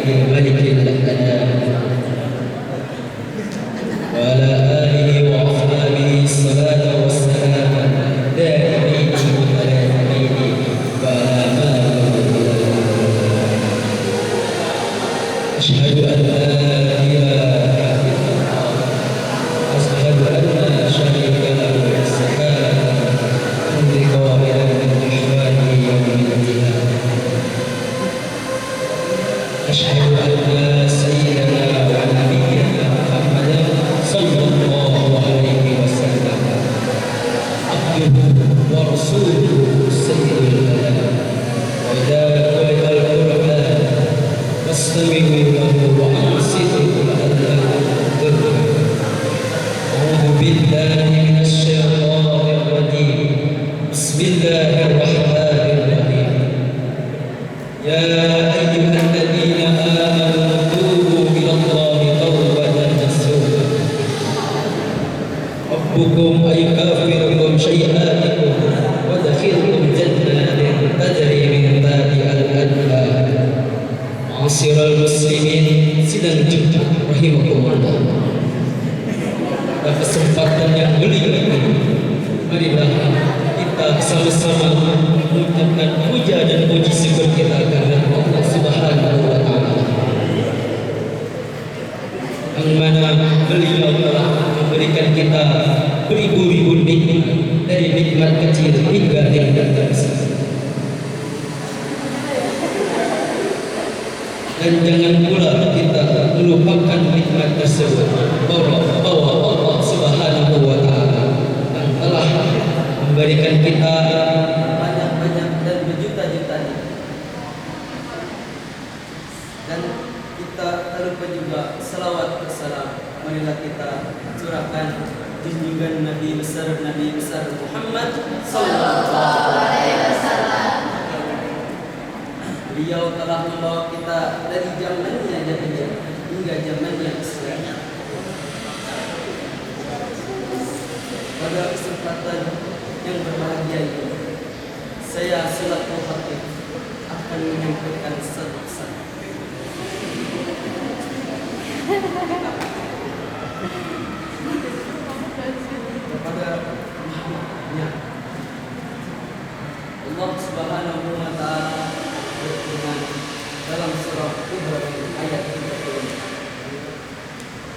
الملك الأنام وعلى آله وأصحابه الصلاة والسلام دائمين متلازمين وعلى ما أشهد أن لا إله إلا الله أشهد أن لا شريك له السبحانه أملك وإلى من إخوانه يوم القيامة أشهد أن سيدنا ونبينا محمدا صلى الله عليه وسلم عبده ورسوله سيد الأنام وإذا قرئ القرآن فاستمعوا له وأنصتوا لعلكم ترحمون أعوذ بالله من الشيطان الرجيم بسم الله الرحمن الرحيم يا أيها الذين آمنوا توبوا إلى الله توبة نصوحا ربكم يكفركم سيئاتكم ويدخلكم جنات تجري من تحتها الأنهار معاشر المسlimin sidang Jumat rahimakumullah. Pada kesempatan yang mulia ini, marilah kita sama-sama mengucapkan puja dan puji syukur kita kepada Allah Subhanahu wa taala. Yang mana beliau telah memberikan kita beribu-ribu nikmat, dari nikmat kecil hingga nikmat besar. Dan jangan pula kita melupakan nikmat tersebut bahwa Allah Subhanahu wa taala yang telah memberikan kita banyak-banyak dan berjuta-juta, dan kita tak lupa juga salawat wassalam marilah kita curahkan junjungan Nabi besar Muhammad sallallahu alaihi wasallam. Beliau telah membawa kita dari zamannya jahiliyah hingga zamannya Islam. Pada kesempatan yang berbahagia ini, saya selaku khatib akan menyampaikan satu pesan. Kepada Muhammadnya, Allah Subhanahu wa taala berfirman dalam surah Ibrahim ayat 30.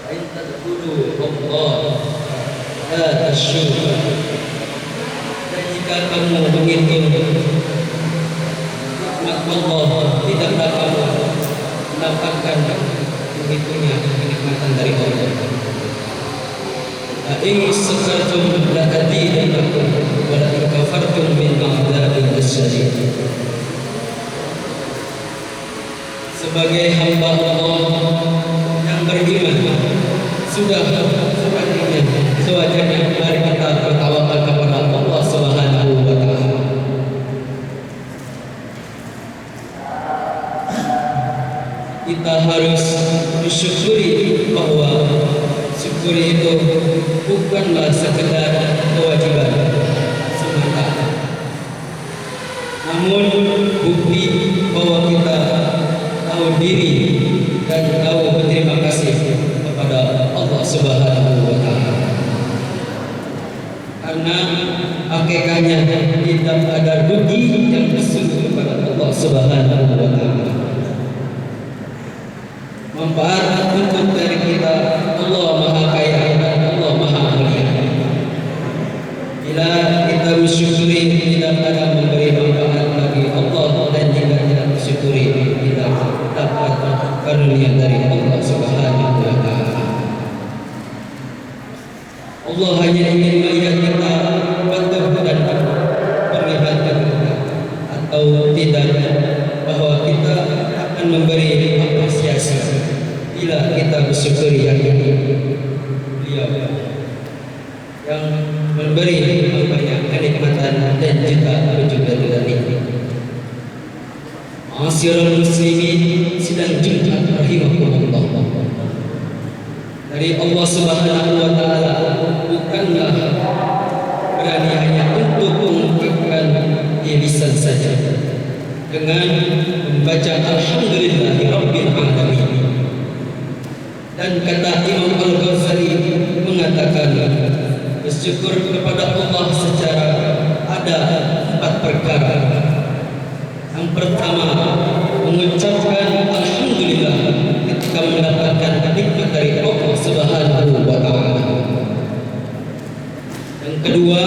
Wa in tadkhulu Allah la tasyuka. Dan jika kamu menghitung nikmat Allah, tidaklah kamu mendapatkan menghitungnya kenikmatan dari Allah. In sakartum la azidannakum wa la in kafartum min adzabin lasyadid. Sebagai hamba Allah yang beriman, sudah sewajarnya mari kita bertawakal kepada Allah Subhanahu wa taala. Kita harus bersyukuri bahwa syukur itu bukanlah sekedar kewajiban semata, namun bukti bahwa kita tahu diri dan tahu berterima kasih kepada Allah Subhanahu wa taala. Karena hakikatnya tidak ada rugi yang bersungguh kepada Allah Subhanahu wa taala. Manfaat untuk dari kita Allah Maha Kaya dan Allah Maha Mulia. Bila kita bersyukuri, tidak ada memberi manfaat bagi Allah, dan jika tidak bersyukuri, tidak dapat karunia dari Allah Subhanahu wa taala. Allah hanya ingin melihat kita patuh dan perlihatkan atau tidak bahwa kita akan memberi apresiasi bila kita bersyukuri yang ini. Beliau yang memberi banyak kenikmatan dan juga berjuta-juta nikmat. Ma'asyiral muslimin sidang Jumat rahimakumullah. Dari Allah Subhanahu wa taala bukanlah berani hanya untuk mengungkapkan di lisan saja dengan membaca alhamdulillahirabbil alamin kata Imam Al-Ghazali mengatakan, bersyukur kepada Allah secara ada 4 perkara. Yang pertama, mengucapkan alhamdulillah ketika mendapatkan nikmat dari Allah Subhanahu wa taala. Yang kedua,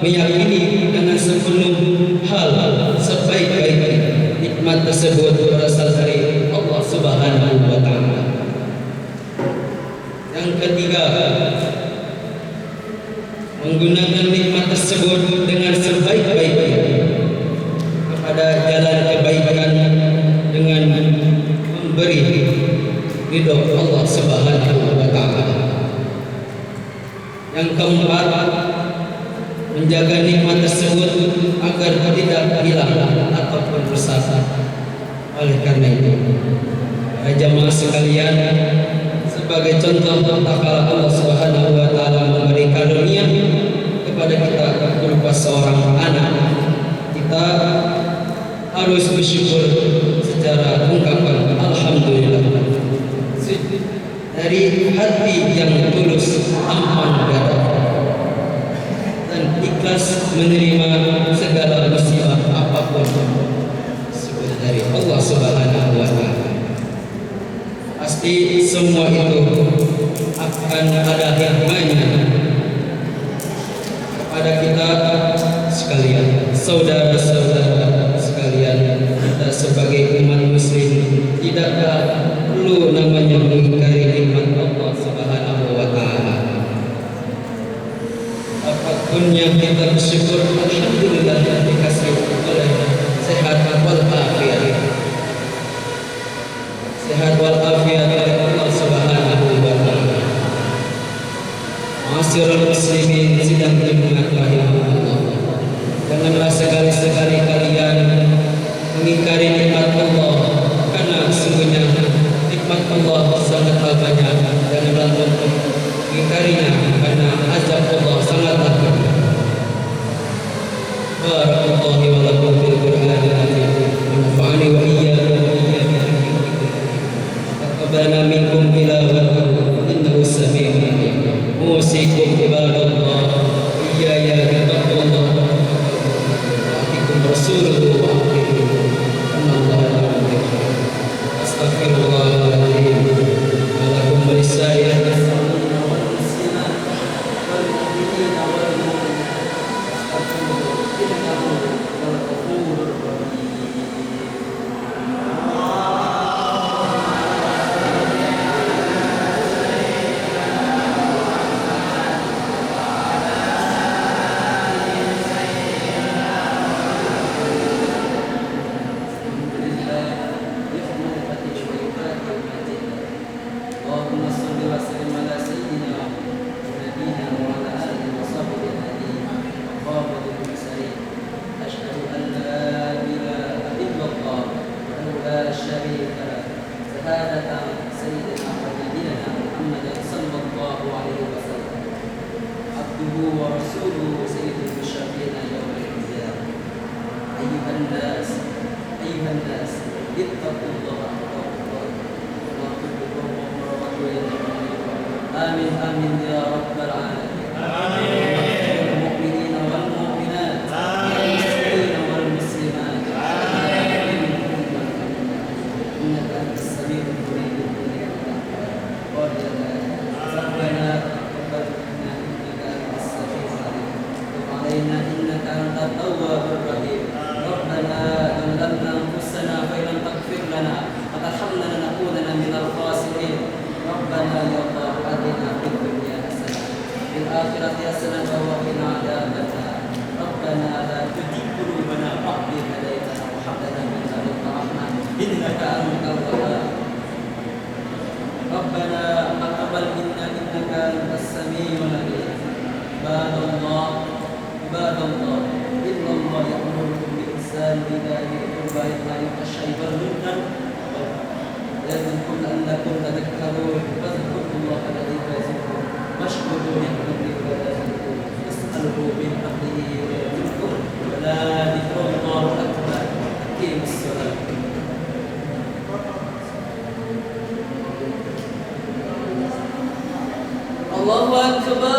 meyakini dengan sepenuh hal sebaik-baik nikmat tersebut berasal dari Allah Subhanahu wa taala. Yang ketiga, menggunakan nikmat tersebut dengan sebaik-baiknya kepada jalan kebaikan dengan memberi ridho Allah Subhanahu wa taala. Yang keempat, menjaga nikmat tersebut agar tidak hilang ataupun rusak. Oleh karena itu, para jamaah sekalian, sebagai contoh tatkala Allah Subhanahu wa taala memberi karunia kepada kita berupa seorang anak, kita harus bersyukur secara ungkapan alhamdulillah dari hati yang tulus aman dada dan ikhlas menerima segala musibah apapun dari Allah Subhanahu wa taala. Pasti semua itu akan ada hikmahnya kepada kita sekalian, saudara-saudara sekalian. Kita sebagai umat muslim tidaklah perlu namanya mengingkari nikmat Allah Subhanahu wa taala. Apapun yang kita bersyukur, alhamdulillah dikasih oleh sehat wal afiat. Sehat wal afiat dari Allah Subhanahu wa taala. Ma'asyiral muslimin sidang jemaat rahimahullah. Janganlah sekali-sekali kalian mengingkari nikmat Allah, karena sesungguhnya nikmat Allah sangatlah banyak. Janganlah untuk mengingkarinya, karena azab Allah sangatlah pedih. Barakallahu wa lakum fil Qur'anil azim. Nafa'ani wa iyyakum wa iyyakum. Taqabbal minkum tilawatahu innahu samii'un 'aliim. Musikum ibadallah iyaya bittaqwallah wa atiikum rasuluhu wa atii'u innallaha astaghfirullahaladzim wa lakum wa lisa'iril muslimina wal muslimat wal mu'minina wal mu'minat innahu huwal ghafurur rahim. Amin amin ya rabbal alamin. Amin. Mu'minina wal mu'minat. Amin. Muslimina wal muslimat. Amin. Innaka antas samiul alim. Rabbana taqabbal minna innaka antas samiul alim. Tub 'alaina innaka antat tawwabur rahim. Rabbana zalamna anfusana fa illam taghfir lana wa tarhamna lanakunanna minal khasirin. Rabbana ya Allah atina fid dunya hasanah fil akhirati hasanah wa qina adzabannar. Rabbana la tuzigh qulubana ba'da idh hadaytana wa hab lana min ladunka rahmah innaka antal wahhab. Rabbana taqabbal minna innaka antas samiul alim. Ibadallah ibadallah innallaha ya'muru bil ihsani wa ita'i dzil qurba wa yanha 'anil munkar يذكركم لعلكم تذكرون فاذكروا الله الذي يذكركم واشكروا نعمته ولا تكفرون واسألوا من فضله ويزدكم ولا ذكر الله أكبر. أقيموا الصلاة. Subhanahu